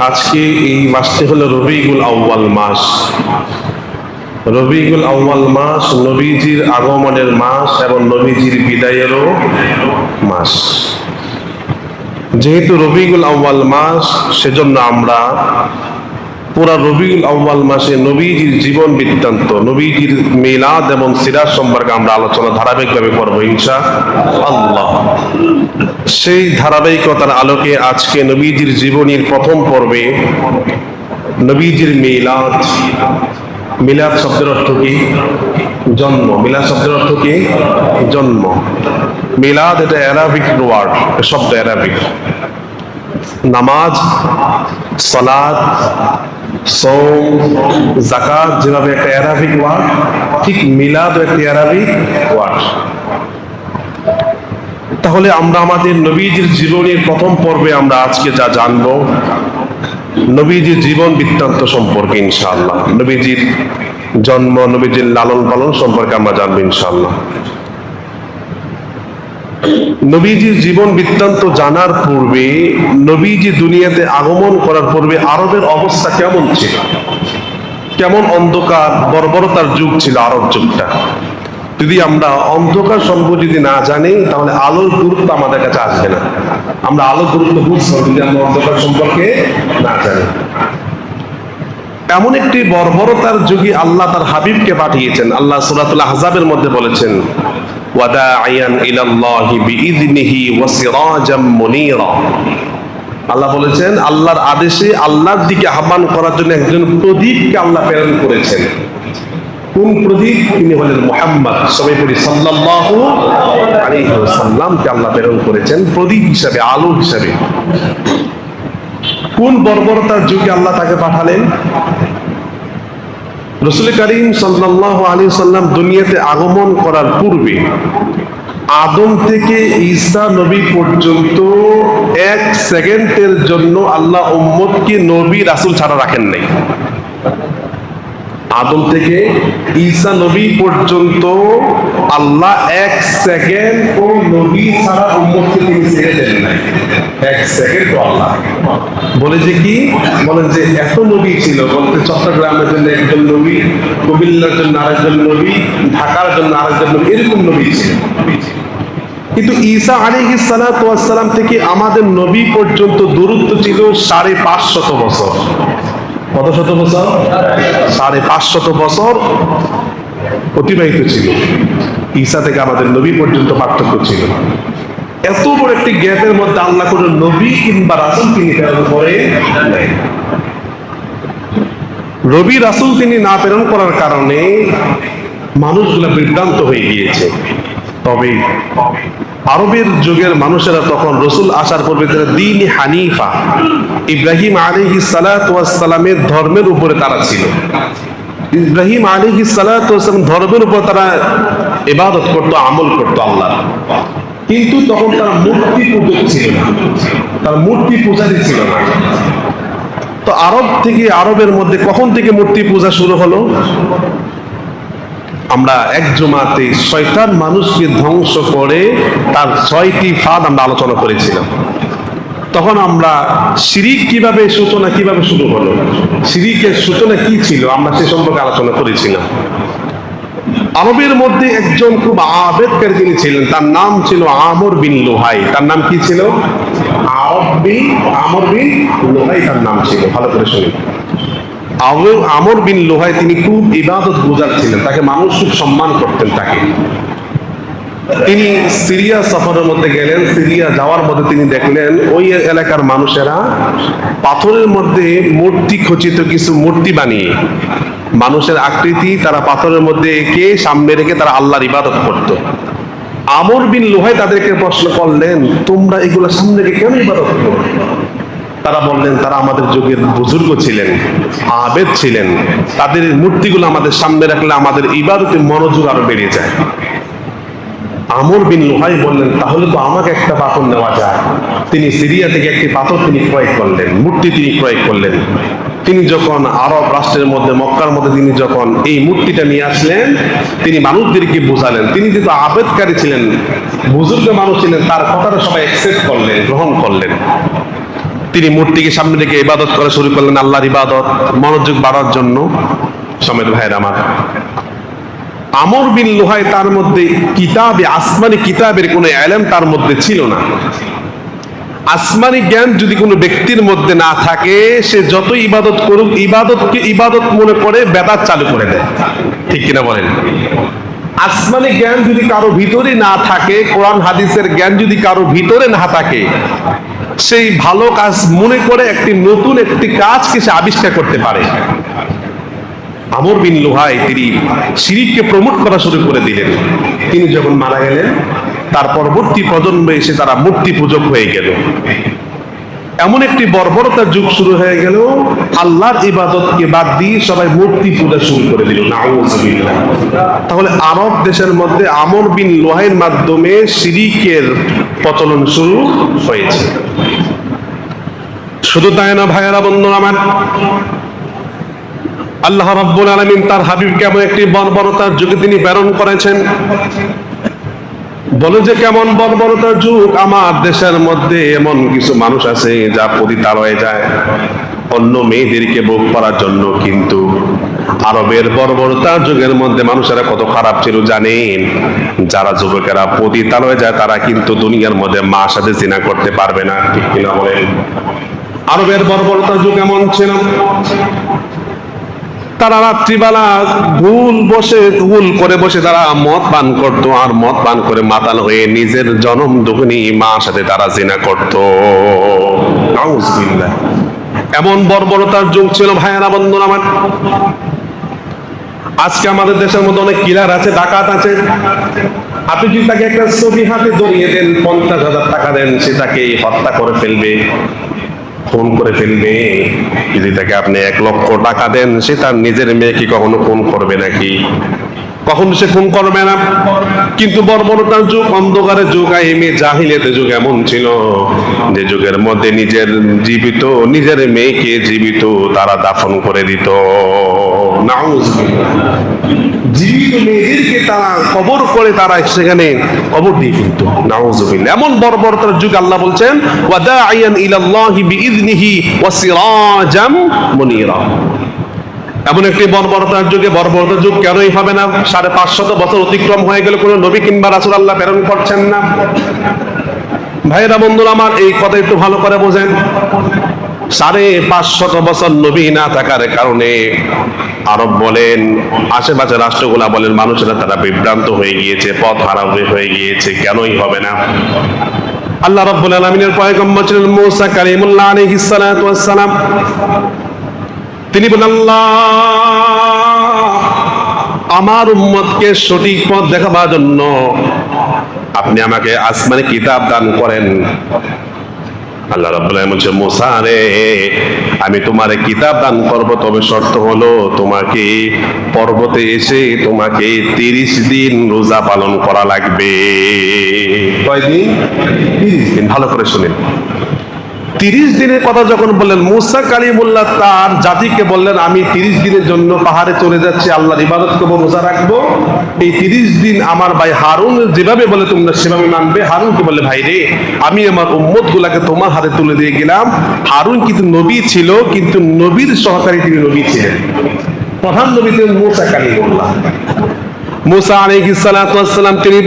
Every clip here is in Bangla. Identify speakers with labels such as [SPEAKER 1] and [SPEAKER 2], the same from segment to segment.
[SPEAKER 1] আজকে এই মাসটি হলো রবিউল আউয়াল মাস। রবিউল আউয়াল মাস নবীজির আগমনের মাস এবং নবীজির বিদায়েরও মাস। যেহেতু রবিউল আউয়াল মাস, সেজন্য আমরা পুরা রবিউল আউয়াল মাসে নবীজির জীবন বৃত্তান্ত, নবীজির মিলাদ এবং সিরাত সম্পর্কে আমরা আলোচনা ধারাবাহিকভাবে করব ইনশাআল্লাহ। সেই ধারাবাহিকতার আলোকে আজকে নবীজির জীবনীর প্রথম পর্বে নবীজির মিলাদ। মিলাদ শব্দের অর্থ কি? জন্ম। মিলাদ শব্দের অর্থ কি? জন্ম। মিলাদ এটা অ্যারাবিক ওয়ার্ড, শব্দ অ্যারাবিক। নামাজ, সালাত, সওম, যাকাত যেভাবে একটা অ্যারাবিক ওয়ার্ড, ঠিক মিলাদও একটা অ্যারাবিক ওয়ার্ড। তাহলে আমরা আমাদের নবীজির জীবনের প্রথম পর্বে আমরা আজকে যা জানবো নবীজির জীবন বৃত্তান্ত সম্পর্কে ইনশাআল্লাহ। নবীজির জন্ম, নবীজির লালন পালন সম্পর্কে আমরা জানবো ইনশাআল্লাহ। নবীজির জীবন বৃত্তান্ত জানার পূর্বে, নবীজি দুনিয়াতে আগমন করার পূর্বে আরবের অবস্থা কেমন ছিল, কেমন অন্ধকার বর্বরতার যুগ ছিল আরব যুগটা। যদি আমরা অন্ধকার সম্পর্কে যদি না জানি, তাহলে আলোর গুরুত্ব আমাদের কাছে আসবে না। আমরা আলোর গুরুত্ব বুঝবো যদি আমরা অন্ধকার সম্পর্কে না জানি। এমন একটি বর্বরতার যুগে আল্লাহ তার হাবিবকে পাঠিয়েছেন। আল্লাহ সূরাতুল আহজাবের মধ্যে বলেছেন, ওয়াদাইয়ান ইলাল্লাহি বিইযনিহি ওয়া সিরাজাম মুনীরা। আল্লাহ বলেছেন আল্লাহর আদেশে আল্লাহর দিকে আহ্বান করার জন্য একজন প্রদীপকে আল্লাহ প্রেরণ করেছেন। কোন প্রদীপ? তিনি হলেন মুহাম্মদ। সবাই বলি সাল্লাল্লাহু আলাইহি ওয়াসাল্লামকে আল্লাহ প্রেরণ করেছেন প্রদীপ হিসাবে, আলো হিসাবে। কোন বর্বরতার যুগে আল্লাহ তাকে পাঠালেন? রাসূল কারীম সাল্লাল্লাহু আলাইহি ওয়াসাল্লাম দুনিয়াতে আগমন করার পূর্বে আদম থেকে ঈসা নবী পর্যন্ত এক সেকেন্ডের জন্য আল্লাহ উম্মতকে নবী রাসূল ছাড়া রাখেন নাই। আদম থেকে ঈসা নবী পর্যন্ত আল্লাহ এক সেকেন্ড ও নবী ছাড়া উম্মতকে তিনি ছেড়ে দেন নাই। এক সেকেন্ড আল্লাহ বলে যে কি বলেন যে এত নবী ছিল, বলতে চট্টগ্রামের জন্য একজন নবী, কুমিল্লার জন্য আরেকজন নবী, ঢাকার জন্য আরেকজন নবী, এরকম নবী ছিল। কিন্তু ঈসা আলাইহিস সালাতু ওয়াস সালাম থেকে আমাদের নবী পর্যন্ত দূরত্ব ছিল 550 বছর। কত শত বছর? 550 বছর অতিবাহিত ছিল। ঈসা থেকে আমাদের নবী পর্যন্ত পার্থক্য ছিল। এত বড় একটি গ্যাপের মধ্যে আল্লাহ কোন নবী কিংবা রাসূল তিনি প্রেরণ করে নাই। নবী রাসূল তিনি না প্রেরণ করার কারণে মানুষগুলা বিভ্রান্ত হয়ে গিয়েছে। তবে আরবের যুগের মানুষেরা তখন রসুল আসার পূর্বে দ্বীন হানিফা, ইব্রাহিম আলাইহিস সালাতু ওয়াস সালামের ধর্মের উপরে তারা ছিল। ইব্রাহিম আলাইহিস সালাতু ওয়াস সালাম ধর্মের উপর তারা ইবাদত করত, আমল করত আল্লাহ। কিন্তু তখন তারা মূর্তি পূজক ছিল না, তার মূর্তি পূজারী ছিল না। তো আরবের মধ্যে কখন থেকে মূর্তি পূজা শুরু হলো? আমরা এক জুমাতে শয়তান মানুষকে ধ্বংস করে তার 6টি ফাঁদ আমরা আলোচনা করেছিলাম। তখন আমরা শিরিক কিভাবে শুরু হলো, শিরিকের সূচনা কি ছিল, আমরা সে সম্পর্কে আলোচনা করেছিলাম। আরবের মধ্যে একজন খুব আবেদকারী তিনি ছিলেন, তার নাম ছিল আমর বিন লুহাই। তার নাম কি ছিল? আমর বিন লুহাই তার নাম ছিল। ভালো করে শুনুন। আমর বিন লুহাই তিনি খুব ইবাদত গুজার ছিলেন, তাকে মানুষ খুব সম্মান করতেন তাকে। তিনি সিরিয়া সফরের মধ্যে গেলেন। সিরিয়া যাওয়ার মধ্যে তিনি দেখলেন ওই এলাকার মানুষেরা পাথরের মধ্যে মূর্তি খচিত কিছু মূর্তি বানিয়ে মানুষের আকৃতি তারা পাথরের মধ্যে এঁকে সামনে রেখে তারা আল্লাহর ইবাদত করত। আমর বিন লুহাই তাদেরকে প্রশ্ন করলেন, তোমরা এগুলো সামনে রেখে কেন ইবাদত করো? তারা বললেন, তারা আমাদের যুগের বুজুর্গ ছিলেন, আবেদ ছিলেন, তাদের মূর্তিগুলো আমাদের সামনে রাখলে আমাদের ইবাদতে মনোযোগ আরো বেড়ে যায়। আমর বিন লুহাই বললেন, তাহলে তো আমাকে একটা পাথর নেওয়া যায়। তিনি সিরিয়া থেকে একটি পাথর তিনি ক্রয় করলেন, মূর্তি তিনি ক্রয় করলেন। তিনি যখন আরব রাষ্ট্রের মধ্যে মক্কার মধ্যে তিনি যখন এই মূর্তিটা নিয়ে আসলেন, তিনি মানুষদেরকে বোঝালেন। তিনি যেহেতু আবেদকারী ছিলেন, বুজুর্গ মানুষ ছিলেন, তার কথাটা সবাই অ্যাকসেপ্ট করলেন, গ্রহণ করলেন। তিনি মূর্তিকে সামনে রেখে ইবাদত করা শুরু করলেন, আল্লাহর ইবাদত, মনোযোগ বাড়ার জন্য। সমেত ভাইয়ের আমার, আমর বিন লুহাই তার মধ্যে কিতাবে, আসমানি কিতাবের কোনো ইলম তার মধ্যে ছিল না। আসমানি জ্ঞান যদি কোনো ব্যক্তির মধ্যে না থাকে, সে যত ইবাদত করুক, ইবাদতকে ইবাদত মনে করে বেদাত চালু করে দেয়। ঠিক কিনা বলেন? আসমানি জ্ঞান যদি কারো ভিতরে না থাকে, কোরআন হাদিসের জ্ঞান যদি কারো ভিতরে না থাকে, সেই ভালো কাজ মনে করে নতুন একটি কাজকে সে আবিষ্কার করতে পারে। আমর বিন লুহাই তিনি শিরককে প্রমোট করা শুরু করে দিলেন। তিনি যখন মারা গেলেন, তার পরবর্তী প্রজন্মে এসে তারা মূর্তি পূজক হয়ে গেল। এমন একটি বর্বরতার যুগ শুরু হয়ে গেল, আল্লাহর ইবাদতকে বাদ দিয়ে সবাই মূর্তি পূজা শুরু করে দিল। নাউযুবিল্লাহ। তাহলে আরব দেশের মধ্যে আমর বিন লুহাইয়ের মাধ্যমে শিরকের প্রচলন শুরু হয়েছে। শুধু তাই না ভাইয়েরা, বন্ধুরা আমার, আল্লাহ রাব্বুল আলামিন তার হাবিবকে এমন একটি বর্বরতার যুগে তিনি প্রেরণ করেছেন। বলে যে কেমন বর্বরতার যুগ! আমার দেশের মধ্যে এমন কিছু মানুষ আছে যা পতিতালয়ে যায় অন্য মেয়েদেরকে ভোগ করার জন্য। কিন্তু আরবের বর্বরতার যুগের মধ্যে মানুষেরা কত খারাপ ছিল জানেন? যারা যুবকেরা পতিতালয়ে যায় তারা কিন্তু দুনিয়ার মধ্যে মার সাথে জিনা করতে পারবে না। ঠিক কিনা বলেন? আরবের বর্বরতার যুগ এমন ছিল, তারা রাত্রিবেলা ভুল করে বসে তারা মদ পান করত, আর মদ পান করে মাতাল হয়ে নিজের জনম দুঃখিনী মার সাথে তারা জিনা করত। নাউযুবিল্লাহ। এমন বর্বরতার যুগ ছিল ভাইয়েরা, বন্ধুরা আমার। আজকে আমাদের দেশের মধ্যে অনেক কিলার আছে, ডাকাত আছে। আপনি যদি তাকে একটা ছবি হাতে ধরিয়ে দেন, 50,000 টাকা দেন, সে তাকে হত্যা করে ফেলবে, খুন করে ফেলবে। যদি তাকে আপনি 1 লক্ষ টাকা দেন, সে তার নিজের মেয়েকে কখনো খুন করবে নাকি? কখনো সে খুন করবে না। কিন্তু বর্বরতার যুগ, অন্ধকারের যুগ, আইমে জাহিলিয়াতের যুগ এমন ছিল যে যুগের মধ্যে নিজের মেয়েকে জীবিত তারা দাফন করে দিত। নাউযুবিল্লাহ। জীবিত মেয়েদেরকে তারা কবর করে তারা সেখানে কবর দিয়ে ফেলত। নাউযুবিল্লাহ। এমন বর্বরতার যুগ আল্লাহ বলছেন, ওয়া দাঈয়ান ইলাল্লাহি বিইযনিহি ওয়া সিরাজাম মুনীরা। এমন একটি বর্বরতার যুগে, বর্বরতার যুগ কেনই হবে না? 550 বছর অতিক্রম হয়ে গেল, কোন নবী কিংবা রাসূল আল্লাহ প্রেরণ করছেন না। ভাইরা, বন্ধুরা আমার, এই কথা একটু ভালো করে বোঝেন। 550 বছর নবী না থাকার কারণে আরব বলেন, আশেপাশে রাষ্ট্রগুলা বলেন, মানুষেরা তারা বিভ্রান্ত হয়ে গিয়েছে, পথ হারা হয়ে গিয়েছে। কেনই হবে না? আল্লাহ রাব্বুল আলামিনের পয়গম্বর ছিলেন মূসা কালিমুল্লাহ আলাইহিস সালাতু ওয়াস সালাম। তিনি বলেন, আল্লাহ আমার উম্মতকে সঠিক পথ দেখাবার জন্য আপনি আমাকে আসমানি কিতাব দান করেন। আল্লাহ রাব্বুল আলামিন বলছেন, মূসা রে, আমি তোমারে কিতাব দান করব, তবে শর্ত হলো তোমাকে পর্বতে এসে তোমাকে 30 দিন রোজা পালন করা লাগবে। কয়দিন? 30 দিন। ভালো করে শুনেন। 30 দিনের কথা যখন বললেন, মূসা কালিমুল্লাহ তার জাতিকে বললেন, আমি 30 দিনের জন্য পাহাড়ে চলে যাচ্ছি, আল্লাহর ইবাদত করবো, রোজা রাখবো। এই 30 দিন আমার ভাই হারুন যেভাবে বলে তোমরা সেভাবে মানবে। হারুনকে বলে, ভাই রে, আমি আমার উম্মত গুলাকে তোমার হাতে তুলে দিয়ে গেলাম। হারুন কিন্তু নবী ছিল, কিন্তু নবীর সহকারী তিনি নবী ছিলেন। প্রধান নবী ছিলেন মূসা কালিমুল্লাহ। মূসা আলাইহিস সালাতু ওয়াস সালাম তিনি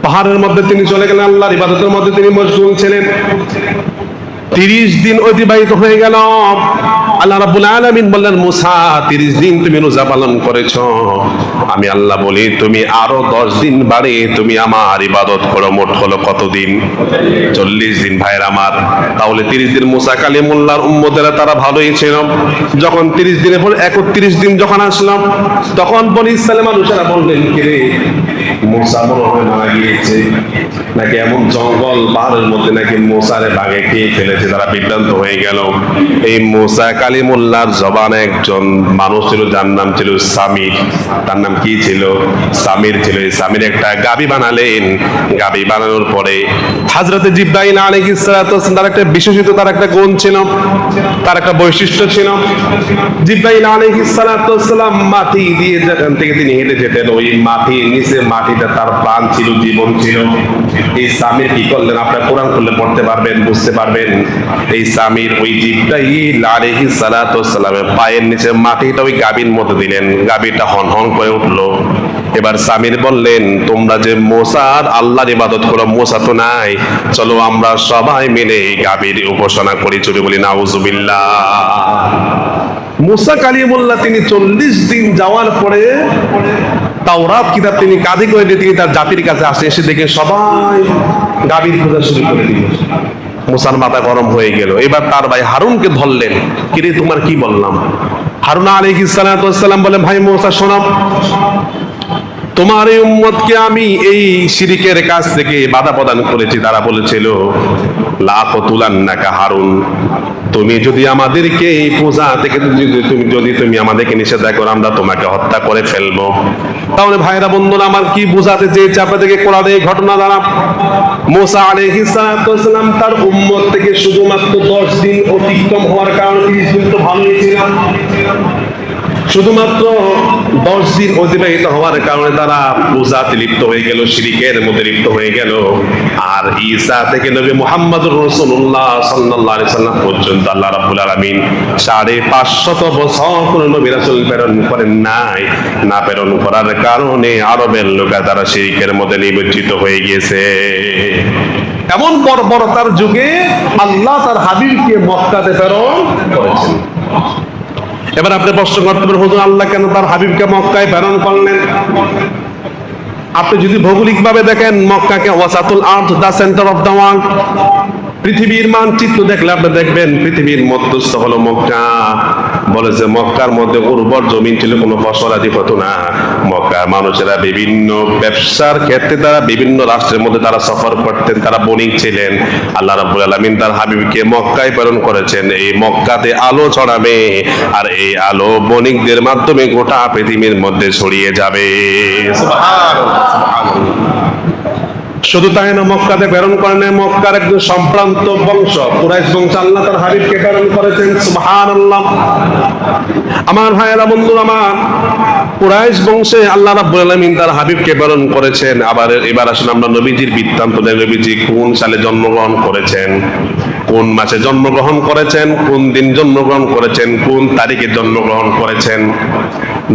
[SPEAKER 1] পাহাড়ের মধ্যে তিনি চলে গেলেন, আল্লাহর ইবাদতের মধ্যে তিনি মশগুল ছিলেন। 30 দিন অতিবাহিত হয়ে গেল। আল্লাহ রাব্বুল আলামিন বললেন, মূসা 30 দিন তুমি রোজা পালন করেছো, আমি আল্লাহ বলি তুমি আরো 10 দিন বাড়ে তুমি আমার ইবাদত করো। মোট হলো কতদিন? 40 দিন। ভাইয়ের আমার, তাহলে 30 দিন মূসা কালিমুল্লাহর উম্মতেরা তারা ভালোই ছিল। যখন 30 দিনের পর 31 দিন যখন আসলাম, তখন বনি ইসরাইলের মানুষেরা বললেন, কিরে মূসা বড় হয়ে মারা গিয়েছে নাকি, এমন জঙ্গল পাহাড়ের মধ্যে নাকি মূসারে বাঘে খেয়ে ফেলেছে। তারা বিভ্রান্ত হয়ে গেল। এই মূসা কালিমুল্লাহর জবানে একজন মানুষ ছিল, যার নাম ছিল সামির। তার নাম কি ছিল? সামির ছিল। এই সামির একটা গাবি বানালেন। গাবি বানানোর পরে হযরতে জিবরাইল আলাইহিস সালাতু ওয়াস সালাম, তার একটা বিশেষিত, তার একটা গুণ ছিল, তার একটা বৈশিষ্ট্য ছিল। জিবরাইল আলাইহিস সালাতু ওয়াস সালাম মাটি দিয়ে যেখান থেকে তিনি হেঁটে যেতেন, ওই মাটির নিচে মাটিটা এটা তার প্রাণ ছিল, জীবন ছিল। এই সামির কি করলেন? আপনার কোরআন খুললে পড়তে পারবেন, বুঝতে পারবেন। এই সামির ওই জিবরাইল আলাইহিস সালাতু ওয়াস সালামের পায়ের নিচে মাটিটা ওই গাভীর মধ্যে দিলেন, গাভীটা হন হন করে উঠলো। এবার সামির বললেন, তোমরা যে মুসার আল্লাহর ইবাদত করো, মুসা তো নাই, চলো আমরা সবাই মিলে এই গাভীর উপাসনা করি। চলে বলি নাউজুবিল্লাহ। মুসা কালিমুল্লাহ তিনি 40 দিন যাওয়ার পরে তাওরাত কিতাব তিনি কাঁধে করে দিয়ে তিনি তার জাতির কাছে আসে, এসে দেখে সবাই গাভীর পূজা শুরু করে দিল। মুসার মাথা গরম হয়ে গেল। এবার তার ভাই হারুনকে ধরলেন, কিরে তোমার কি বললাম? হারুন আলাইহিস সালাতু ওয়াস সালাম বলে, ভাই মুসা শোনো, তোমার এই উম্মতকে আমি এই শিরিকের কাছ থেকে বাধা প্রদান করেছি। তারা বলেছিল, লা কতুলান্নাকা হারুন, তুমি যদি আমাদেরকে এই পূজা থেকে তুমি আমাদেরকে নিষেধ করো, আমরা তোমাকে হত্যা করে ফেলবো। তাহলে ভাইরা বন্ধুরা আমার কি বোঝাতে চেয়েছে আপনাদেরকে কোরআন এই ঘটনা দ্বারা? মুসা আলাইহিস সালাতু ওয়াস সালাম তার উম্মত থেকে শুধুমাত্র 10 দিন অতিক্রম হওয়ার কারণে 30 দিন তো ভালোই ছিল। শুধুমাত্র 10 দিন অতিবাহিত হওয়ার কারণে তারা পূজাতে লিপ্ত হয়ে গেল, শিরিকের মধ্যে লিপ্ত হয়ে গেল। আর ঈসা থেকে নবী মুহাম্মদুর রাসূলুল্লাহ সাল্লাল্লাহু আলাইহি সাল্লাম পর্যন্ত আল্লাহ রাব্বুল আলামিন 550 বছর কোন নবী রাসূল প্রেরণ করেন নাই। না প্রেরণ করার কারণে আরবের লোকেরা তারা শিরিকের মধ্যে নিমজ্জিত হয়ে গিয়েছে। এমন বর্বরতার যুগে আল্লাহ তার হাবিবকে মক্কাতে প্রেরণ করেছেন। এবার আপনি প্রশ্ন করতে পারেন, হুজুর আল্লাহ কেন তার হাবিবকে মক্কায় প্রেরণ করলেন? আপনি যদি ভৌগোলিক ভাবে দেখেন, মক্কাকে ওয়াসাতুল আরদ, the centre of the world, পৃথিবীর মানচিত্র দেখলে আপনি দেখবেন পৃথিবীর মধ্যস্থ হলো মক্কা। বলে যে মক্কার মধ্যে উর্বর জমিন ছিল, কোনো ফসল আদি হতো না। মক্কার মানুষেরা বিভিন্ন ব্যবসার ক্ষেত্রে তারা বিভিন্ন রাষ্ট্রের মধ্যে তারা সফর করতেন, তারা বণিক ছিলেন। আল্লাহ রাব্বুল আলামিন তার হাবিবকে মক্কায় প্রেরণ করেছেন এই মক্কাতে আলো ছড়াবে, আর এই আলো বণিকদের মাধ্যমে গোটা পৃথিবীর মধ্যে ছড়িয়ে যাবে। সুবহানাল্লাহ, সুবহানাল্লাহ। শুধু তাই না, মক্কাতে প্রেরণ করেন মক্কার একজন সম্ভ্রান্ত বংশ কুরাইশ বংশ আল্লাহ তার হাবিবকে প্রেরণ করেছেন। সুবহানাল্লাহ। আমার ভাইয়েরা, বন্ধু আমার, কুরাইশ বংশে আল্লাহ রাব্বুল আলামিন তার হাবিবকে প্রেরণ করেছেন। আবার এবার আসলে আমরা নবীজির বৃত্তান্ত দেই। নবীজি কোন সালে জন্মগ্রহণ করেছেন, কোন মাসে জন্মগ্রহণ করেছেন, কোন দিন জন্মগ্রহণ করেছেন, কোন তারিখে জন্মগ্রহণ করেছেন।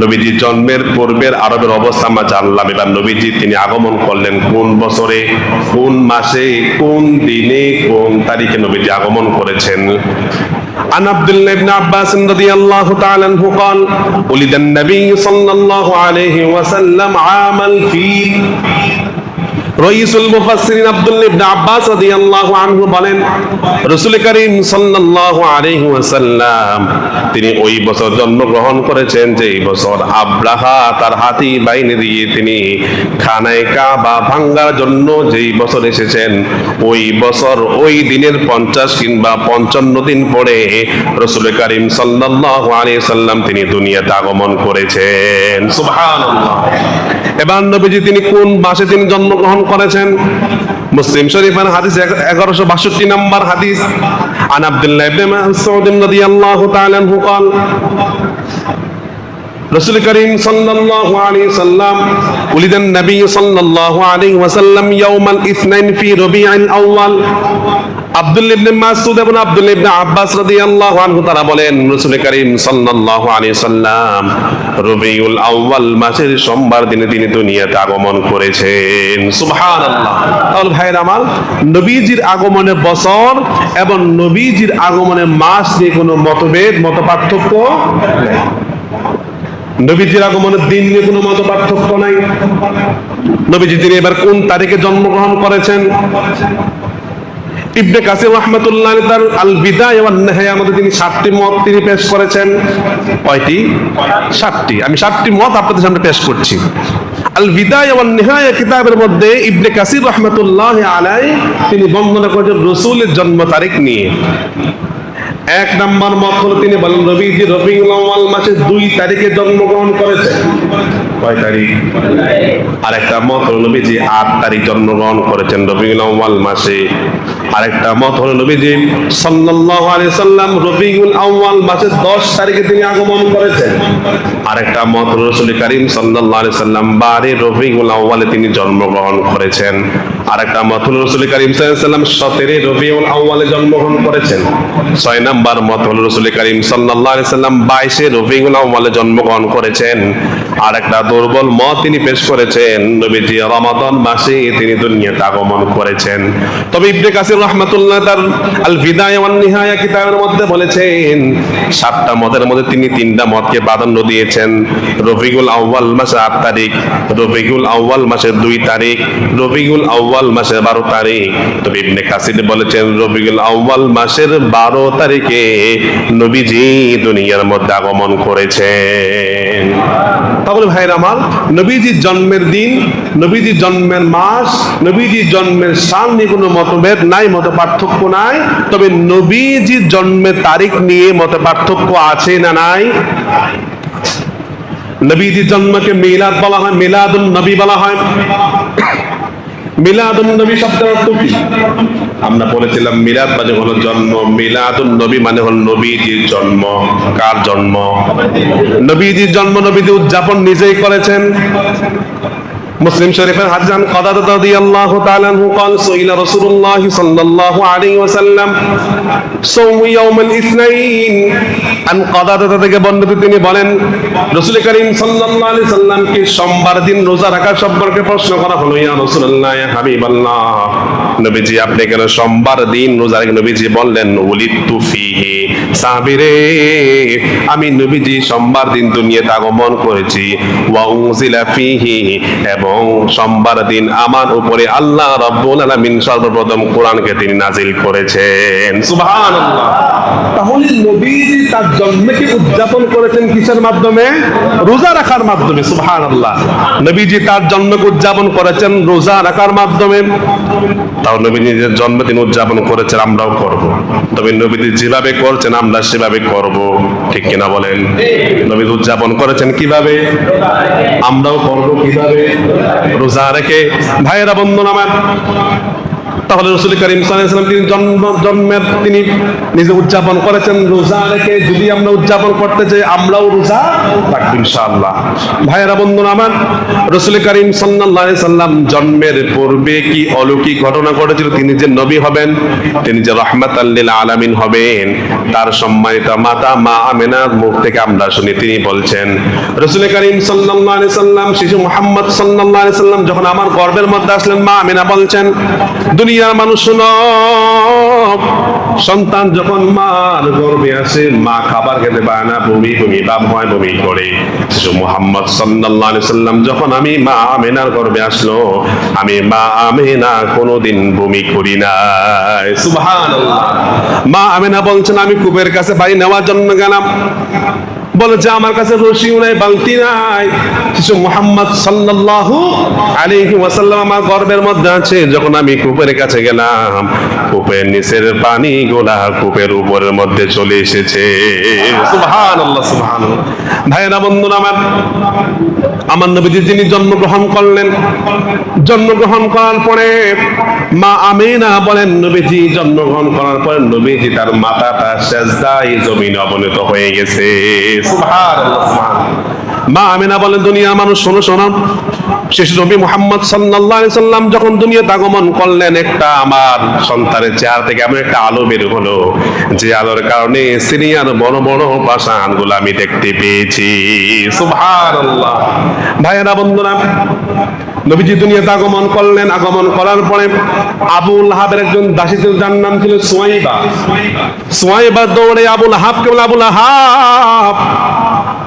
[SPEAKER 1] নবীজির জন্মের পূর্বের আরবের অবস্থা আমরা জানলাম। এবার নবীজি তিনি আগমন করলেন কোন বছরে, কোন মাসে, কোন দিনে, কোন তারিখে নবীজি আগমন করেছেন। عن عبد الله بن عباس رضي الله تعالى عنه قال ولد النبي صلى الله عليه وسلم عام الفيل। রইসুল মুফাসসিরিন আব্দুল্লাহ ইবনে আব্বাস রাদিয়াল্লাহু আনহু বলেন, রাসূল করিম সাল্লাল্লাহু আলাইহি ওয়াসাল্লাম তিনি ওই বছর জন্মগ্রহণ করেছেন যেই বছর আব্রাহা তার হাতি বাহিনী দিয়ে তিনি খানায়ে কাবা ভাঙার জন্য যেই বছর এসেছেন, ওই বছর ওই দিনের 50 কিংবা 55 দিন পরে রাসূল করিম সাল্লাল্লাহু আলাইহি ওয়াসাল্লাম তিনি দুনিয়াতে আগমন করেছেন। সুবহানাল্লাহ। এবার নবীজি তিনি কোন মাসে তিনি জন্মগ্রহণ করেছেন? মুসলিম শরীফের হাদিস 1162 নম্বর হাদিস। আন আব্দুল্লাহ ইবনে মাসউদ রাদিয়াল্লাহু তাআলা আনহু قال রাসূল করিম সাল্লাল্লাহু আলাইহি সাল্লাম উলিদান নবী সাল্লাল্লাহু আলাইহি ওয়াসাল্লাম ইয়াউমাল ইসনাইন ফি রবিউল আউয়াল। আব্দুল্লাহ ইবনে মাসউদ এবং আব্দুল্লাহ ইবনে আব্বাস রাদিয়াল্লাহু আনহু তারা বলেন, রাসূল করিম সাল্লাল্লাহু আলাইহি সাল্লাম রবিউল আউয়াল মাসের সোমবার দিনে তিনি দুনিয়াতে আগমন করেছেন। সুবহানাল্লাহ। তাহলে ভাইরা আমার, নবীজির আগমনের বছর এবং নবীজির আগমনের মাস নিয়ে কোনো মতভেদ, মত পার্থক্য নেই। নবীজির আগমনের দিন নিয়ে কোনো মত পার্থক্য নাই। নবীজি তিনি এবার কোন তারিখে জন্মগ্রহণ করেছেন? ইবনে কাসির রাহমাতুল্লাহ আলাইহি তার আল বিদায়া ওয়ান নিহায়া মধ্যে তিনি 7টি মত তিনি পেশ করেছেন। কয়টি? 7টি। আমি 7টি মত আপনাদের সামনে পেশ করছি। আল বিদায়া ওয়ান নিহায়া কিতাবের মধ্যে ইবনে কাসির রাহমাতুল্লাহ আলাইহি তিনি বর্ণনা করেছেন রাসূলের জন্ম তারিখ নিয়ে। 1 নম্বর মত হলো তিনি বলেন নবীজি রবিউল আউয়াল মাসের 2 তারিখে জন্মগ্রহণ করেছেন। কয় তারিখ? আরেকটা মত হলো নবীজি 8 তারিখ জন্মগ্রহণ করেছেন রবিউল আউয়াল মাসে। আরেকটা মত হলো নবীজি সাল্লাল্লাহু আলাইহি সাল্লাম রবিউল আউয়াল মাসের 10 তারিখে তিনি আগমন করেছেন। আরেকটা মত হলো রাসূল করিম সাল্লাল্লাহু আলাইহি সাল্লাম 12 রবিউল আউয়ালে তিনি জন্মগ্রহণ করেছেন। আরেকটা মত হলো রাসূল করিম সাল্লাল্লাহু আলাইহি সাল্লাম 17 রবিউল আউয়ালে জন্মগ্রহণ করেছেন। 6 নাম্বার মত হলো রাসূল করিম সাল্লাল্লাহু আলাইহি সাল্লাম 22 রবিউল আউয়ালে জন্মগ্রহণ করেছেন। আরেকটা দুর্বল মত তিনি পেশ করেছেন নবীজি রমাদান মাসে তিনি দুনিয়াতে আগমন করেছেন। তবে ইবনে কাসির রাহমাতুল্লাহ তার আল বিদায়া ওয়ান নিহায়া কিতাবের মধ্যে বলেছেন 7টা মতের মধ্যে তিনি 3টা মতকে প্রাধান্য দিয়েছেন। রবিউল আউয়াল মাসে 8 তারিখ, রবিউল আউয়াল মাসের 2 তারিখ, রবিউল আউয়াল মাসের 12 তারিখ। তবে ইবনে কাসির বলেছেন রবিউল আউয়াল মাসের 12 তারিখে নবীজি দুনিয়ার মধ্যে আগমন করেছেন। তাহলে ভাইরা আমার, নবীজির জন্মের দিন, নবীজির জন্মের মাস, নবীজির জন্মের সাল নিয়ে কোনো মতভেদ নাই, মত পার্থক্য নাই। তবে নবীজির জন্মের তারিখ নিয়ে মত পার্থক্য আছে না নাই? নবীজির জন্মকে মিলাদ বলা হয়, মিলাদুন নবী বলা হয়। মিলাদুন নবী শব্দের অর্থ কি? আমরা বলেছিলাম মিলাদ মানে হলো জন্ম, মিলাদুন নবী মানে হলো নবীজির জন্ম। কার জন্ম? নবীজির জন্ম নবীজি উদযাপন নিজেই করেছেন। মুসলিম শরীফের হাদিস আন কাদাদা রাদিয়াল্লাহু তাআলা আনহু قال سئل رسول الله صلى الله عليه وسلم صوم يوم الاثنين আন কাদাদা থেকে বর্ণিত, তিনি বলেন রাসূল করিম সাল্লাল্লাহু আলাইহি সাল্লামকে সোমবার দিন রোজা রাখার সম্পর্কে প্রশ্ন করা হলো, ইয়া রাসূলুল্লাহ, ইয়া হাবিবাল্লাহ, নবীজি আপনি কেন সোমবার দিন রোজা রাখেন? নবীজি বললেন উলিদতু ফীহি, সাহাবীরে আমি নবীজি সোমবার দিন দুনিয়াতে আগমন করেছি। ওয়া উনজিলা ফীহি, এবং সোমবার দিন আমার উপরে আল্লাহ রাব্বুল আলামিন সর্বপ্রথম কোরআনকে তিনি নাজিল করেছেন। সুবহানাল্লাহ। তাহলে নবীজি তার জন্মকে উদযাপন করেছেন কিসের মাধ্যমে? রোজা রাখার মাধ্যমে। সুবহানাল্লাহ। নবীজি তার জন্মকে উদযাপন করেছেন রোজা রাখার মাধ্যমে। তাও নবীজি যে জন্মদিন উদযাপন করেছেন আমরাও করব। তবে নবীজি যেভাবে করছেন আমরা সেভাবে করব, ঠিক কিনা বলেন? নবীজি উদযাপন করেছেন কিভাবে, আমরাও করব কিভাবে? রোজা রেখে। ভাইয়েরা বন্ধুরা আমার, তাহলে রাসূল করিম সাল্লাল্লাহু আলাইহি ওয়াসাল্লাম তিনি জন্মের তিনি নিজে উদযাপন করেছেন রোজা রেখে। যদি আমরা উদযাপন করতে চাই আমরাও রোজা রাখব ইনশাআল্লাহ। ভাইয়েরা বন্ধুরা আমার, রাসূল করিম সাল্লাল্লাহু আলাইহি ওয়াসাল্লাম জন্মের পূর্বে কি অলৌকিক ঘটনা ঘটেছিল? তিনি যে নবী হবেন, তিনি যে রাহমাতাল লিল আলামিন হবেন, তার সম্মানিত মাতা মা আমিনার মুখ থেকে আমরা শুনি তিনি বলছেন, রাসূল করিম সাল্লাল্লাহু আলাইহি ওয়াসাল্লাম শিশু মুহাম্মদ সাল্লাল্লাহু আলাইহি ওয়াসাল্লাম যখন আমার গর্ভের মধ্যে আসলেন, মা আমিনা বলছেন, দুনিয়ার মানুষ শোনো, সন্তান যখন মার গর্ভে আসে মা খাবার খেতে পায় না, বমি বমি ভাব হয়, বমি করে। শিশু মুহাম্মদ সাল্লাল্লাহু আলাইহি ওয়াসাল্লাম যখন আমি মা আমিনার গর্ভে আসলো, আমি মা আমিনা কোনোদিন বমি করি নাই। সুবহানাল্লাহ। মা আমিনা বলছেন আমি কূপের কাছে পানি নেওয়ার জন্য গেলাম, বলেছে আমার কাছে রশিও নাই, বালতি নাই। শিশু মুহাম্মদ সাল্লাল্লাহু আলাইহি ওয়াসাল্লাম আমার গর্ভের মধ্যে আছে। যখন আমি কূপের কাছে গেলাম, কূপের নিচের পানি গোলা কূপের উপরের মধ্যে চলে এসেছে। সুবহানাল্লাহ, সুবহানাল্লাহ। ভাইয়েরা বন্ধুরা আমার নবীজি যিনি জন্মগ্রহণ করলেন, জন্মগ্রহণ করার পরে মা আমিনা বলেন নবীজি জন্মগ্রহণ করার পরে নবীজি তার মাথাটা সেজদায় জমিনে অবনত হয়ে গেছে। সুবহানাল্লাহ, সুবহানাল্লাহ। মা আমিনা বলেন দুনিয়ার মানুষ শোনো শোনো, শেষ নবী মুহাম্মদ সাল্লাল্লাহু আলাইহি সাল্লাম যখন দুনিয়াতে আগমন করলেন, একটা আমার সন্তানের চেহারা থেকে এমন একটা আলো বের হলো যে আলোর কারণে সিরিয়ার বড় বড় পাষাণগুলো আমি দেখতে পেয়েছি। সুবহানাল্লাহ। ভাইয়েরা বন্ধুরা, নবীজি দুনিয়াতে আগমন করলেন। আগমন করার পরে আবু লাহাবের একজন দাসী ছিল, যার নাম ছিল সুয়াইবা। সুয়াইবা দৌড়ে আবু লাহাবকে বলে, আবু লাহাব,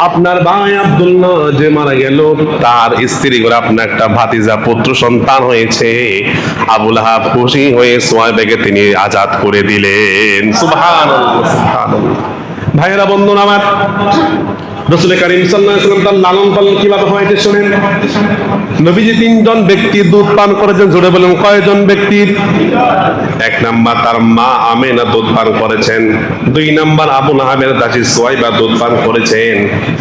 [SPEAKER 1] আপনার ভাই আব্দুল্লাহ যে মারা গেল, তার স্ত্রী করে আপনার একটা ভাতিজা পুত্র সন্তান হয়েছে। আবু লাহাব খুশি হয়ে সুয়াইবাকে তিনি আজাদ করে দিলেন। সুবহানাল্লাহ, সুবহানাল্লাহ। ভাইয়েরা বন্ধুরা আমার, রাসূল কারীম সাল্লাল্লাহু আলাইহি ওয়াসাল্লাম তার লালন পালন কিভাবে হয় এটা শুনেন। নবীজি 3 জন ব্যক্তি দুধ পান করেছেন, জোরে বলেন কয়জন ব্যক্তির? 1 নাম্বার তার মা আমেনা দুধ পান করেছেন, 2 নাম্বার আবু লাহাবের দাসী সুয়াইবা দুধ পান করেছেন,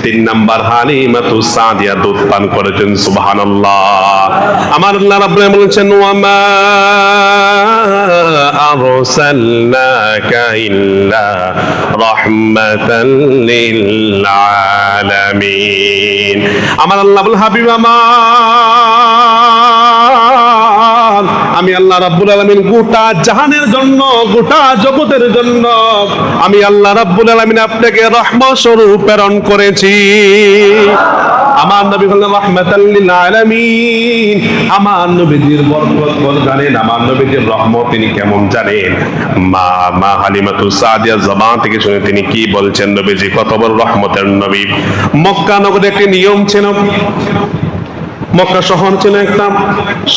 [SPEAKER 1] 3 নাম্বার হালিমাতু সাদিয়া দুধ পান করেছেন। সুবহানাল্লাহ। আমার আল্লাহ রাব্বুল আলামিন বলেছেন ওয়া মা আরসালনাকা ইল্লা রাহমাতাল লিল আলামিন। আমার আল্লাহ বলেন হাবিব আমার, আমি আল্লাহ রাব্বুল আলামিন গোটা জাহানের জন্য, গোটা জগতের জন্য আমি আল্লাহ রাব্বুল আলামিন আপনাকে রহমত স্বরূপ প্রেরণ করেছি। আমার নবী হলেন রাহমাতাল লিল আলামিন। আমার নবীজির বরকত জানেন, আমার নবীজির রহমত তিনি কেমন জানেন? মা হালিমাতু সাদিয়া জবান থেকে শুনে তিনি কি বলছেন, নবীজি কত বড় রহমতের নবী। মক্কা নগরে একটি নিয়ম ছিল, মক্কা শহর ছিল একটা,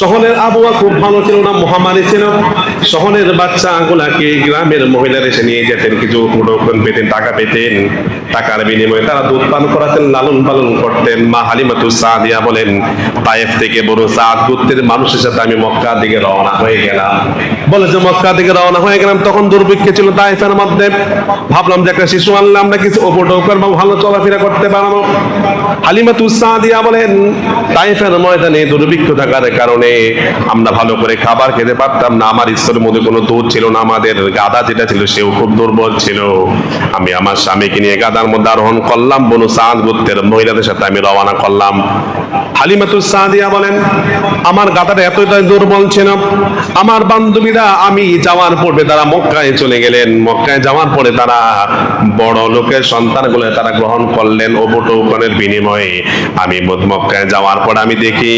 [SPEAKER 1] শহরের আবহাওয়া খুব ভালো ছিল না, মহামারী ছিল। শহরের বাচ্চাগুলাকে গ্রামের মহিলারা এসে নিয়ে যেতেন, কিছু মুঠোফোন পেতেন, টাকা পেতেন, টাকার বিনিময়ে তারা দুধ পান করাতেন, লালন পালন করতেন। মা হালিমাতু সাদিয়া বলেন তায়েফ থেকে বড় সাদ গোত্রের মানুষের সাথে আমি মক্কার দিকে রওনা হয়ে গেলাম। বলে যে মক্কার দিকে রওনা হয়ে গেলাম, তখন দুর্ভিক্ষ ছিল তায়েফের মধ্যে। ভাবলাম যে একটা শিশু আনলে আমরা কিছু উপটোপ করবো, ভালো চলাফেরা করতে পারবো। হালিমাতু সাদিয়া বলেন তায়েফের ময়দানে দুর্ভিক্ষ থাকার কারণে আমরা ভালো করে খাবার খেতে পারতাম না, আমার স্তরের মধ্যে কোনো দুধ ছিল না, আমাদের গাদা যেটা ছিল সেও খুব দুর্বল ছিল। আমি আমার স্বামীকে নিয়ে গাদার মধ্যে আরোহণ করলাম, বনু সাদ গোত্রের মহিলাদের সাথে আমি রওনা করলাম। হালিমাতু সাদিয়া বলেন আমার গাদাটা এতটাই দুর্বল ছিল, আমার বান্ধবীরা আমি যাওয়ার পূর্বে তারা মক্কায় চলে গেলেন। মক্কায় যাওয়ার পরে তারা বড় লোকের সন্তানগুলো তারা গ্রহণ করলেন উপটোকনের বিনিময়ে। আমি মক্কায় যাওয়ার পর আমি দেখি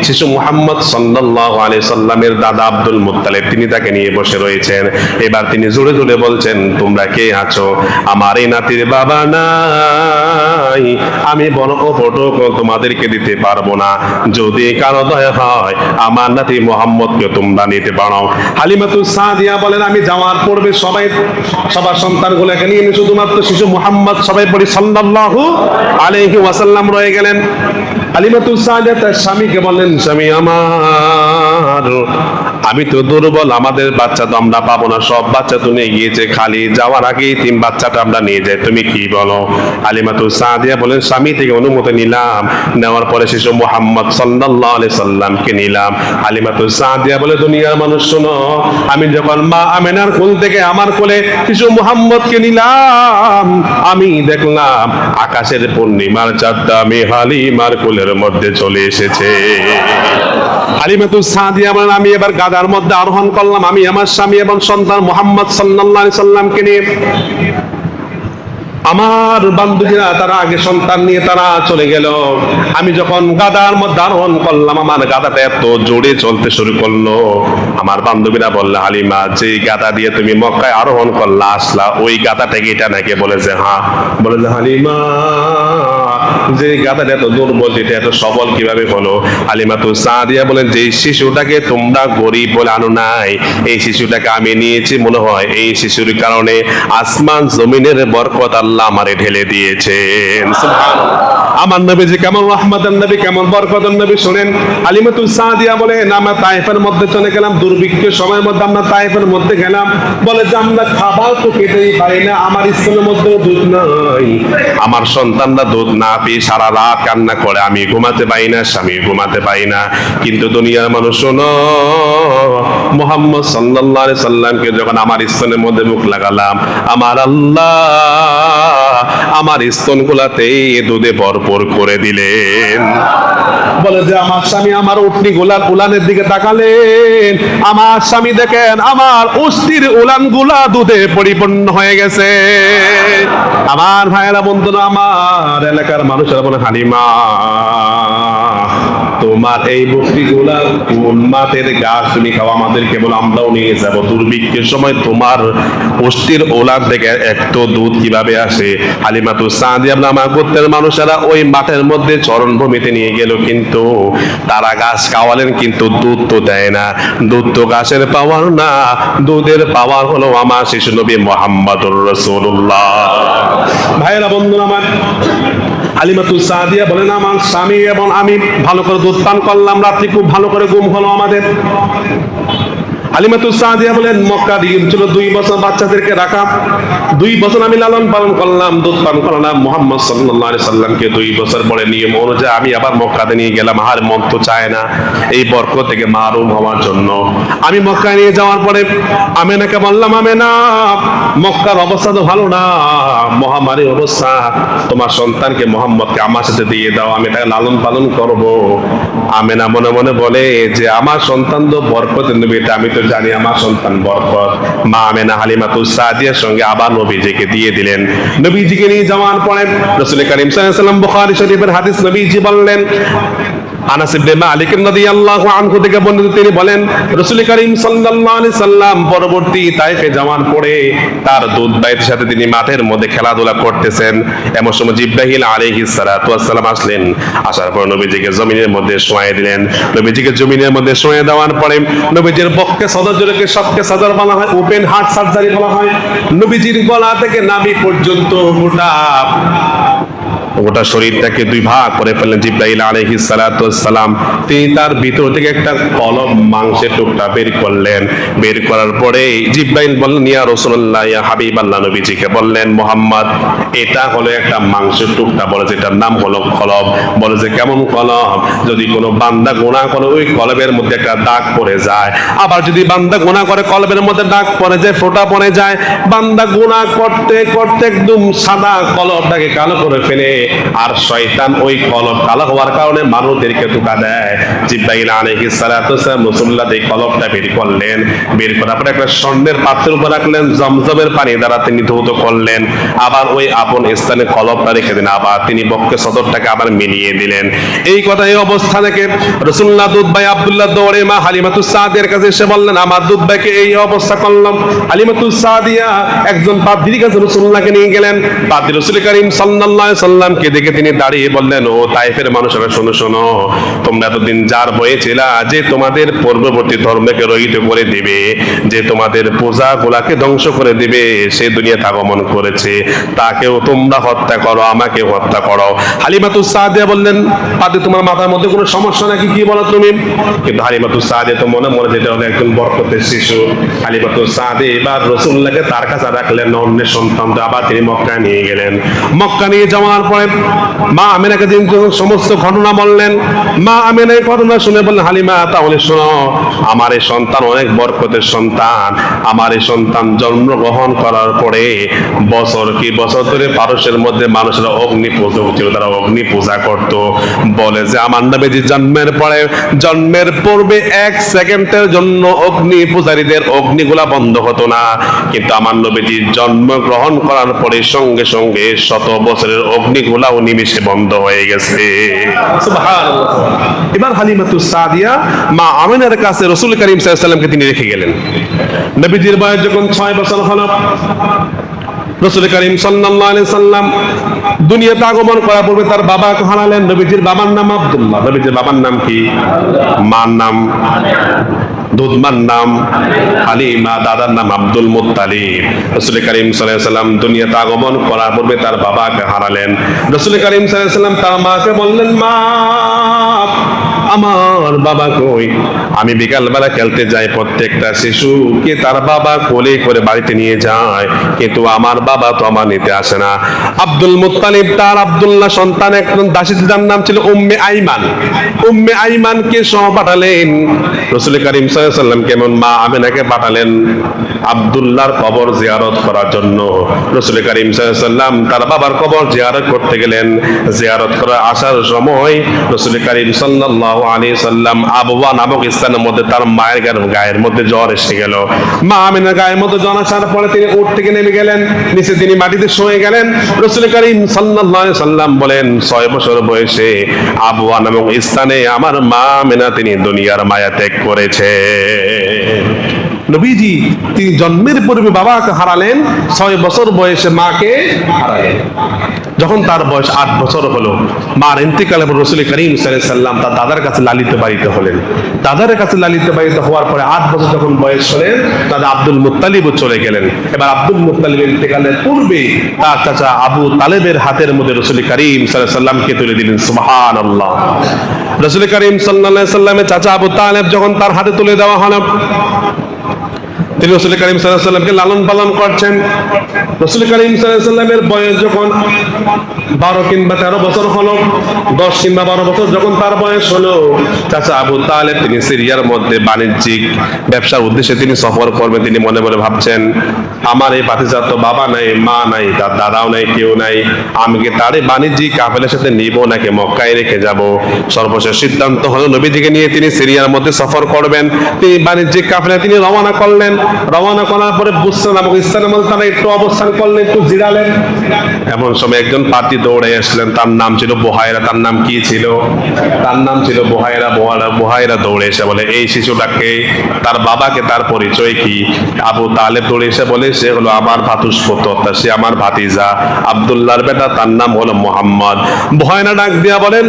[SPEAKER 1] শিশু মুহাম্মদ সাল্লাল্লাহু আলাইহি সাল্লামের দাদা আব্দুল মুত্তালিব তিনি তাকে নিয়ে বসে রয়েছেন। এবার তিনি জোরে জোরে বলছেন তোমরা কে আছো? আমার এই নাতির বাবা নাই, আমি বড় উপটোক তোমাদেরকে দিতে পারবো না, যদি কারো দয়া হয় আমার নাতি মুহাম্মদকে তোমরা নিতে পারো। হালিমাতু সাদিয়া বলেন আমি যাওয়ার পূর্বে সবার সন্তানগুলোকে নিয়ে শুধুমাত্র শিশু মুহাম্মদ সবাই পড়ি সাল্লাল্লাহু আলাইহি ওয়াসাল্লাম রয়ে গেলেন। হালিমাতু সাদিয়া তার স্বামীকে বললেন স্বামী আমার, আমি তো দুর্বল, আমাদের বাচ্চা তো আমরা পাবো না, সব বাচ্চা তো নিয়ে গিয়েছে, খালি যাওয়ার আগেই 3 বাচ্চাটা আমরা নিয়ে যাই, তুমি কি বলো? হালিমাতু সাদিয়া বলেন স্বামী থেকে অনুমতি নিলাম, নেওয়ার পরে শিশু মুহাম্মদ সাল্লাল্লাহু আলাইহি সাল্লামকে নিলাম। হালিমাতু সাদিয়া বলে দুনিয়ার মানুষ শোনো, আমি যখন মা আমেনার কোল থেকে আমার কোলে শিশু মুহাম্মদকে নিলাম, আমি দেখলাম আকাশের পূর্ণিমার চাঁদটা আমি হালিমার কোলের মধ্যে চলে এসেছে। হালিমাতু সাদিয়া বলেন আমি এবার গাদার মধ্যে আরোহণ করলাম, আমি আমার স্বামী এবং সন্তান মুহাম্মদ সাল্লাল্লাহু আলাইহি সাল্লামকে নিয়ে। আমার বান্ধবীরা তারা আগে সন্তান নিয়ে তারা চলে গেল। আমি যখন গাদার মধ্যে আরোহণ করলাম, আমার গাদাটা এত জোরে চলতে শুরু করলো, আমার বান্ধবীরা বললো হালিমা যে গাদা দিয়ে তুমি মক্কায় আরোহণ করলা আসলা, ওই গাদাটাকে এটা নাকি? বলেছে হ্যাঁ। বলেছে হালিমা যে গাদাটা এত দুর্বল, এটা এত সবল কিভাবে হলো? হালিমাতু সাদিয়া বলেন যে শিশুটাকে তোমরা গরিব বলে আনো নাই, এই শিশুটাকে আমি নিয়েছি, মনে হয় এই শিশুর কারণে আসমান জমিনের বরকত আল্লাহ আমারে ঢেলে দিয়েছেন। সুবহানাল্লাহ। আমার নবীজি কেমন রহমতের নবী, কেমন বরকতের নবী শুনেন। হালিমাতু সাদিয়া বলেন আমরা তায়েফের মধ্যে চলে গেলাম, দুর্ভিক্ষের সময়ের মধ্যে আমরা তায়েফের মধ্যে গেলাম। বলে যে আমরা খাবার তো খেতেই পারি না, আমার স্তনের মধ্যে দুধ নাই, আমার সন্তানরা দুধ না পেয়ে সারা রাত কান্না করে, আমি ঘুমাতে পারি না, স্বামী ঘুমাতে পারি না। কিন্তু দুনিয়ার মানুষ শোনো, মুহাম্মদ সাল্লাল্লাহু আলাইহি সাল্লামকে যখন আমার স্তনের মধ্যে মুখ লাগালাম, আমার আল্লাহ আমার স্তনগুলাতে দুধে ভরপুর করে দিলেন। বলে যে আমার স্বামী আমার উটনি গোলার উলানের দিকে তাকালেন, আমার স্বামী দেখেন আমার অস্থির উলান গুলা দুধে পরিপূর্ণ হয়ে গেছে। আমার ভাইয়েরা বন্ধুরা, আমার এলাকার মানুষেরা বলে হালিমা তোমার এই বকরিগুলা কোন মাঠের ঘাস তুমি খাও, আমাদেরকে বলো, আমরাও নিয়ে যাব। দুর্ভিক্ষের সময় তোমার অস্থির ওলার থেকে একটু দুধ কিভাবে আসে? হালিমাতুস সাদিয়া নামা গোত্রের মানুষেরা ওই মাঠের মধ্যে চরণভূমিতে নিয়ে গেল, কিন্তু তারা ঘাস খাওয়ালেন, কিন্তু দুধ তো দেয় না। দুধ তো ঘাসের পাওয়ার না, দুধের পাওয়ার হলো আমার শিশু নবী মুহাম্মদুর রাসূলুল্লাহ। ভাইরা বন্ধুরা আমার, হালিমাতুস সাদিয়া বলেন, আমার স্বামী এবং আমি ভালো করে দুধ পান করলাম, রাত্রি খুব ভালো করে ঘুম হলো আমাদের। হালিমাতুস সাদিয়া বলেন, মক্কা দিয়ে ছিল 2 বছর বাচ্চাদেরকে রাখা, 2 বছর আমি লালন পালন করলাম, দুধ পান করলাম মুহাম্মদ সাল্লাল্লাহু আলাইহি সাল্লামকে। 2 বছর পরে নিয়ম অনুযায়ী আমি আবার মক্কাতে নিয়ে গেলাম। আর মন তো চায় না এই বরকত থেকে মারুম হওয়ার জন্য। আমি মক্কায় নিয়ে যাওয়ার পরে আমেনাকে বললাম, আমেনা, মক্কার অবস্থা তো ভালো না, মহামারী অবস্থা, তোমার সন্তানকে মুহাম্মদকে আমার সাথে দিয়ে দাও, আমি তাকে লালন পালন করব। আমেনা মনে মনে বলে যে আমার সন্তান তো বরকতের নবী, এটা আমি তো জানি আমার সন্তান বরকত। মা আমেনা হালিমাতুস সাদিয়ার সঙ্গে আবার নবীজিকে দিয়ে দিলেন। নবীজিকে নিয়ে যাওয়ার পরে রাসূল করিম সাল্লাল্লাহু আলাইহি ওয়াসাল্লাম, বুখারী শরীফের হাদিস, নবীজি বললেন, আনাস ইবনে মালিক রাদিয়াল্লাহু আনহু থেকে বর্ণিত, তিনি বলেন, রাসূল করিম সাল্লাল্লাহু আলাইহি সাল্লাম পরবর্তী তায়েফে যাওয়ার পরে তার দুধ ভাইয়ের সাথে তিনি মাঠের মধ্যে খেলাধুলা করতেছেন। এমন সময় জিবরাইল আলাইহিস সালাতু ওয়াস সালাম আসলেন। আসার পর নবীজিকে জমিনের মধ্যে শোয়াই দিলেন। নবীজিকে জমিনের মধ্যে শোয়ে দেওয়ার পরে নবীজির বক্ষে সদর, যেটাকে সবকে সদর বলা হয়, ওপেন হার্ট সার্জারি বলা হয়, নবীজির গলা থেকে নাভি পর্যন্ত গোটা শরীরটাকে 2 ভাগ করে ফেললেন জিবরাইল আলাইহিস সালাতু ওয়াস সালাম। তিনি তার ভিতর থেকে একটা কলম মাংসের টুকরা বের করলেন। বের করার পরে জিবরাইল বললেন, ইয়া রাসূলুল্লাহ, ইয়া হাবিবাল্লাহ, নবীজিকে বললেন, মুহাম্মদ, এটা হলো একটা মাংসের টুকরা, বলে যেটার নাম হলো কলব। বলে যে কেমন কলব? যদি কোনো বান্দা গুনাহ করে ওই কলবের মধ্যে একটা দাগ পড়ে যায়, আবার যদি বান্দা গুনাহ করে কলবের মধ্যে দাগ পড়ে যায়, ফোঁটা পড়ে যায়, বান্দা গুনাহ করতে করতে একদম সাদা কলবটাকে কালো করে ফেলে, আর শয়তান ওই কলব কালো হওয়ার কারণে মানুষদেরকে ধোঁকা দেয়। জিবরাইল আলাইহিস সালাতু ওয়াস সালাম রাসূলুল্লাহ এই কলবটা বের করলেন। বের করার পরে একটা স্বর্ণের পাত্রের উপর রাখলেন, জমজমের পানি দ্বারা তিনি ধৌত করলেন। আবার ওই আপন স্থানে কলবটা রেখে দিলেন। আবার তিনি বক্ষে সদরটাকে আবার মিলিয়ে দিলেন। এই কথা, এই অবস্থা থেকে রাসূলুল্লাহ দুধ ভাই আব্দুল্লাহ দৌড়ে মা হালিমাতুস সাদিয়ার কাছে এসে বললেন, আমার দুধ ভাইকে এই অবস্থা করলাম। হালিমাতুস সাদিয়া একজন পাদ্রীর কাছে রাসূলুল্লাহকে নিয়ে গেলেন। পাদ্রী রাসূল করিম সাল্লাল্লাহু আলাইহি সাল্লামকে দেখে তিনি দাঁড়িয়ে বললেন, ও তায়েফের মানুষেরা, শোনো শোনো, তোমরা এতদিন যার ভয়ে ছিলা যে তোমাদের পূর্ববর্তী ধর্মকে রহিত করে দিবে, যে তোমাদের পূজা গুলাকে ধ্বংস করে দিবে, সে দুনিয়াতে আগমন করেছে, তাকেও তোমরা হত্যা করো, আমাকে হত্যা করো। হালিমাতুস সাদিয়া বললেন, পাদ্রী, তোমার মাথার মধ্যে কোনো সমস্যা নাকি, কি বলো তুমি? কিন্তু হালিমাতুস সাদিয়া তো মনে মনে, যেটা হলো একজন বরকতের শিশু, হালিমাতুস সাদিয়া এবার রাসূলুল্লাহকে তার কাছে রাখলেন, অন্যের সন্তান। আবার তিনি মক্কা নিয়ে গেলেন। মক্কা নিয়ে যাওয়ার পরে মা আমেনাকে তিনি সমস্ত ঘটনা বললেন। মা আমেনা এই ঘটনা শুনে বললেন, হালিমা, তাহলে শোনো, আমার এই সন্তান অনেক বরকতের সন্তান। আমার এই সন্তান জন্মগ্রহণ করার পরে বছর কি বছর ধরে পারস্যের মধ্যে মানুষেরা অগ্নি পূজক ছিল, তারা অগ্নি পূজা করত। বলে যে আমার নবীজি জন্মের পূর্বে 1 সেকেন্ডের জন্য অগ্নি পূজারীদের অগ্নিগুলা বন্ধ হতো না, কিন্তু আমার নবীজি জন্মগ্রহণ করার পরে সঙ্গে সঙ্গে 100 বছরের অগ্নিগুলাও নিমিষে বন্ধ হয়ে গেছে। সুবহানাল্লাহ। এবার হালিমাতুস সাদিয়া মা আমেনার কাছে রাসূল করিম সাল্লাল্লাহু আলাইহি ওয়াসাল্লামকে তিনি রেখে গেলেন। নবীজির বয়স যখন 6 বছর হলো, রাসূল করিম সাল্লাল্লাহু আলাইহি সাল্লাম দুনিয়াতে আগমন করার পূর্বে তার বাবাকে হারালেন। নবীজির বাবার নাম আব্দুল্লাহ। নবীজির বাবার নাম কি? মার নাম দুধমার নাম হালিমা, দাদার নাম আব্দুল মুত্তালিব। রাসূল করিম সাল্লাল্লাহু আলাইহি সাল্লাম দুনিয়াতে আগমন করার পূর্বে তার বাবাকে হারালেন। রাসূল করিম সাল্লাল্লাহু আলাইহি সাল্লাম তার মাকে বললেন, মা, আমার বাবা কই? আমি বিকালবেলা খেলতে যাই, প্রত্যেকটা শিশুকে তার বাবা কোলে করে বাড়িতে নিয়ে যায়, কিন্তু আমার বাবা তো আমার নিতে আসে না। আব্দুল মুত্তালিব তার আব্দুল্লাহ সন্তান একজন দাসী, যার নাম ছিল উম্মে আইমান। উম্মে আইমানকে সহ পাঠালেন রাসূল করিম সাল্লাল্লাহু আলাইহি সাল্লাম, কেমন মা আমেনাকে পাঠালেন আব্দুল্লাহর কবর জিয়ারত করার জন্য। রাসূল করিম সাল্লাল্লাহু আলাইহি সাল্লাম তার বাবার কবর জিয়ারত করতে গেলেন। জিয়ারত করে আসার সময় রাসূল করিম সাল্লাল্লাহু আলাইহি সাল্লাম আবওয়া নামক স্থানের মধ্যে তার মায়ের গায়ের মধ্যে জ্বর এসে গেল। মা আমিনার গায়ের মধ্যে জ্বর আসার পরে তিনি উট থেকে নেমে গেলেন, নিচে তিনি মাটিতে শুয়ে গেলেন। রাসূল করিম সাল্লাল্লাহু আলাইহি সাল্লাম বলেন 6 বছর বয়সে আবওয়া নামক স্থানে আমার মা আমিনা তিনি দুনিয়ার মায়া ত্যাগ করেছে। নবীজি তিনি জন্মের পূর্বে বাবাকে হারালেন, 6 বছর বয়সে মাকে হারালেন। যখন তার বয়স 8 বছর হলো, মার ইন্তেকালের পর রাসূল করিম সাল্লাল্লাহু আলাইহি সাল্লাম তার দাদার কাছে লালিত পালিত হলেন। দাদার কাছে লালিত পালিত হওয়ার পরে 8 বছর যখন বয়স হলেন, দাদা আব্দুল মুত্তালিবও চলে গেলেন। এবার আব্দুল মুত্তালিবের ইন্তেকালের পূর্বে তার চাচা আবু তালেবের হাতের মধ্যে রাসূল করিম সাল্লাল্লাহু আলাইহি সাল্লামকে তুলে দিলেন। সুবহানাল্লাহ। রাসূল করিম সাল্লাল্লাহু আলাইহি সাল্লামের চাচা আবু তালেব যখন তার হাতে তুলে দেওয়া হলো, তিনি রাসূল করিম সাল্লাল্লাহু আলাইহি সাল্লামকে লালন পালন করছেন। রাসূল করিম সাল্লাল্লাহু আলাইহি সাল্লামের বয়স যখন 12 কিংবা 13 বছর হলো, 10 কিংবা 12 বছর যখন তার বয়স হলো, চাচা আবু তালেব তিনি সিরিয়ার মধ্যে বাণিজ্যিক ব্যবসার উদ্দেশ্যে তিনি সফর করবেন। তিনি মনে মনে ভাবছেন, আমার এই ভাতিজার তো বাবা নাই, মা নাই, তার দাদাও নাই, কেউ নাই, আমি কি তার বাণিজ্যিক কাফেলার সাথে নিব নাকি মক্কায় রেখে যাব? সর্বশেষ সিদ্ধান্ত হলো নবীজিকে নিয়ে তিনি সিরিয়ার মধ্যে সফর করবেন। তিনি বাণিজ্যিক কাফেলায় তিনি রওনা করলেন। রওনা করার পরে বুসরা নামক স্থানের মধ্যে তারা একটু অবস্থান করলেন, একটু জিরালেন। এমন সময় একজন পার্টি দৌড়ে আসলেন, তার নাম ছিল বুহায়রা। তার নাম কি ছিল? তার নাম ছিল বুহায়রা। বুহায়রা দৌড়ে এসে বলে, এই শিশুটাকে, তার বাবাকে, তার পরিচয় কি? আবু তালেব দৌড়ে এসে বলে, সে হলো আমার ভাতুষপুত্র, সে আমার ভাতিজা আব্দুল্লাহর বেটা, তার নাম হলো মুহাম্মদ। বুহায়রা ডাক দিয়া বলেন,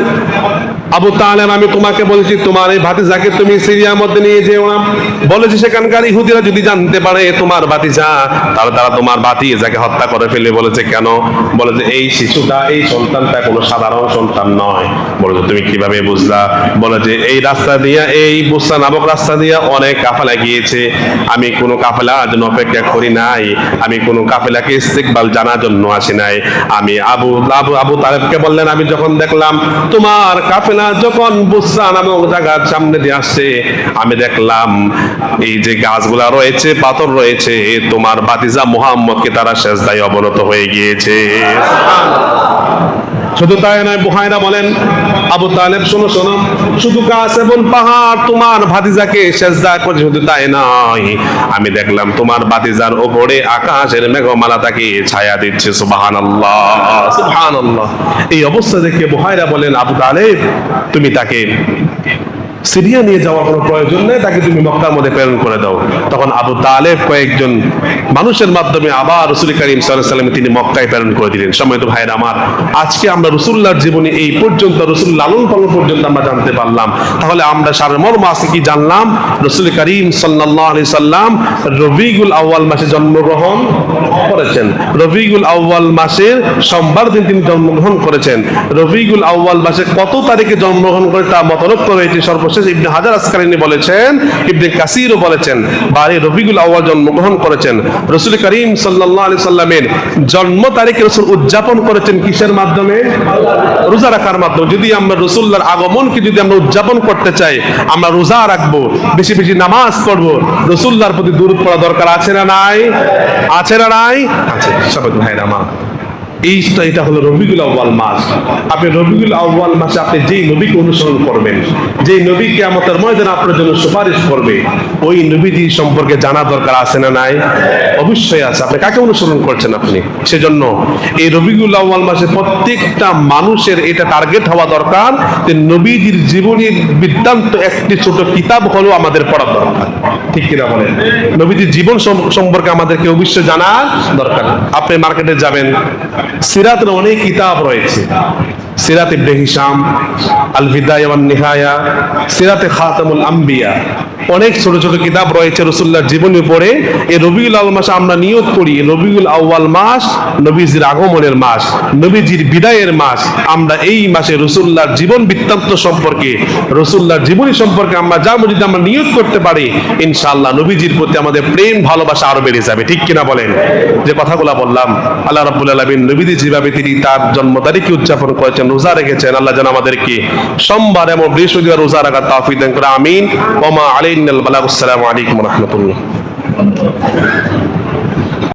[SPEAKER 1] আবু তালেব আমি তোমাকে বলছি, তোমার এই ভাতিজাকে তুমি সিরিয়ার মধ্যে নিয়ে যেও না। বলেছি সেখানকার ইহুদিরা যদি জানতে পারে তোমার ভাতিজা, তাহলে তারা তোমার ভাতিজাকে হত্যা করে ফেলে। বলেছে কেন? বলে যে এই শিশুটা, এই সন্তানটা কোনো সাধারণ সন্তান নয়। বলে যে তুমি কিভাবে বুঝলা? বলে যে এই রাস্তা দিয়া, এই বুসরা নামক রাস্তা দিয়া অনেক কাফেলা গিয়েছে, আমি কোনো কাফেলার জন্য অপেক্ষা করি নাই, আমি কোনো কাফেলাকে ইস্তেকবাল জানার জন্য আসি নাই। আমি আবু তালেবকে বললেন, আমি যখন দেখলাম তোমার কাফেলা যখন বুসরা নামক জায়গার সামনে দিয়ে আসছে, আমি দেখলাম এই যে গাছগুলা রয়েছে, পাথর রয়েছে, তোমার ভাতিজা মুহাম্মদকে তারা সেজদায় অবনত হয়ে গিয়েছে। শুধু তাই নয়, বুহায়রা বলেন, আবু তালেব শোনো শোনো, শুধু গাছ এবং পাহাড় তোমার ভাতিজাকে সেজদা করে, শুধু তাই নয়, আমি দেখলাম তোমার ভাতিজার উপরে আকাশের মেঘমালা তাকে ছায়া দিচ্ছে। সুবহানাল্লাহ, সুবহানাল্লাহ। এই অবস্থা দেখে বুহায়রা বলেন, আবু তালেব তুমি তাকে সিরিয়া নিয়ে যাওয়ার কোনো প্রয়োজন নেই, তাকে তুমি মক্কার মধ্যে প্রেরণ করে দাও। তখন আবু তালেব কয়েকজন মানুষের মাধ্যমে আবার রাসূল করিম সাল্লাল্লাহু আলাইহি ওয়াসাল্লাম তিনি মক্কায় প্রেরণ করে দিলেন। সম্মানিত ভাইরা আমার, আজকে আমরা রাসূলুল্লাহর জীবনী এই পর্যন্ত, রাসূল লালন পালন পর্যন্ত আমরা জানতে পারলাম। তাহলে আমরা সারমর্ম আজকে কি জানলাম? রাসূল করিম সাল্লাল্লাহু আলাইহি সাল্লাম রবিউল আউয়াল মাসে জন্মগ্রহণ করেছেন। রবিউল আউয়াল মাসের সোমবার দিন তিনি জন্মগ্রহণ করেছেন। রবিউল আউয়াল মাসে কত তারিখে জন্মগ্রহণ করে তা মতলব রয়েছে। সর্বশেষ ইবনে হাজার আসকালানী বলেছেন, ইবনে কাসিরও বলেছেন, 12 রবিউল আউয়াল জন্মগ্রহণ করেছেন। রাসূল করিম সাল্লাল্লাহু আলাইহি সাল্লামের জন্ম তারিখে রাসূল উদযাপন করেছেন কিসের মাধ্যমে? রোজা রাখার মাধ্যমে। যদি আমরা রাসূলুল্লাহর আগমনকে যদি আমরা উদযাপন করতে চাই, আমরা রোজা রাখবো, বেশি বেশি নামাজ পড়বো, রাসূলুল্লাহর প্রতি দরুদ পড়া দরকার আছে না নাই? আছে না নাই? আছে। সবাই ভাইরা আমার, এটা হলো রবিউল আউয়াল মাস। আপনি রবিউল আউয়াল মাসে আপনি যেই নবীকে অনুসরণ করবেন, যেই নবী কিয়ামতের ময়দানে আপনার জন্য সুপারিশ করবে, ওই নবীজি সম্পর্কে জানা দরকার আছে না নাই? অবশ্যই আছে। আপনি কাকে অনুসরণ করছেন? আপনি সেজন্য এই রবিউল আউয়াল মাসে প্রত্যেকটা মানুষের এটা টার্গেট হওয়া দরকার যে নবীজির জীবনীর বৃত্তান্ত একটি ছোট কিতাব হলো আমাদের পড়া দরকার। ঠিক কিনা বলেন? নবীজির জীবন সম্পর্কে আমাদেরকে অবশ্যই জানা দরকার। আপনি মার্কেটে যাবেন, সিরাতের অনেক কিতাব রয়েছে। সিরাত ইবনে হিশাম, আল বিদায়া ওয়ান নিহায়া, সিরাতে খাতামুল আম্বিয়া, অনেক ছোট ছোট কিতাব রয়েছে রাসূলুল্লাহর জীবনী উপরে। এই রবিউল আউয়াল মাসে আমরা নিয়ত করি, রবিউল আউয়াল মাস নবীজির আগমনের মাস, নবীজির বিদায়ের মাস। আমরা এই মাসে রাসূলুল্লাহর জীবন বৃত্তান্ত সম্পর্কে, রাসূলুল্লাহর জীবনী সম্পর্কে আমরা যা যদি আমরা নিয়ত করতে পারি, ইনশাআল্লাহ নবীজির প্রতি আমাদের প্রেম ভালোবাসা আরো বেড়ে যাবে। ঠিক কিনা বলেন? যে কথাগুলো বললাম, আল্লাহ রাব্বুল আলামিন নবীজি যেভাবে তিনি তার জন্ম তারিখে উদযাপন করেছেন, রোজা রেখেছেন, আল্লাহ যেন আমাদেরকে সোমবার এবং বৃহস্পতিবার রোজা রাখার তৌফিক দান করে। আমিন। ওয়া মা আলাইনাল বালাগ। আসসালামু আলাইকুম ওয়া রাহমাতুল্লাহ।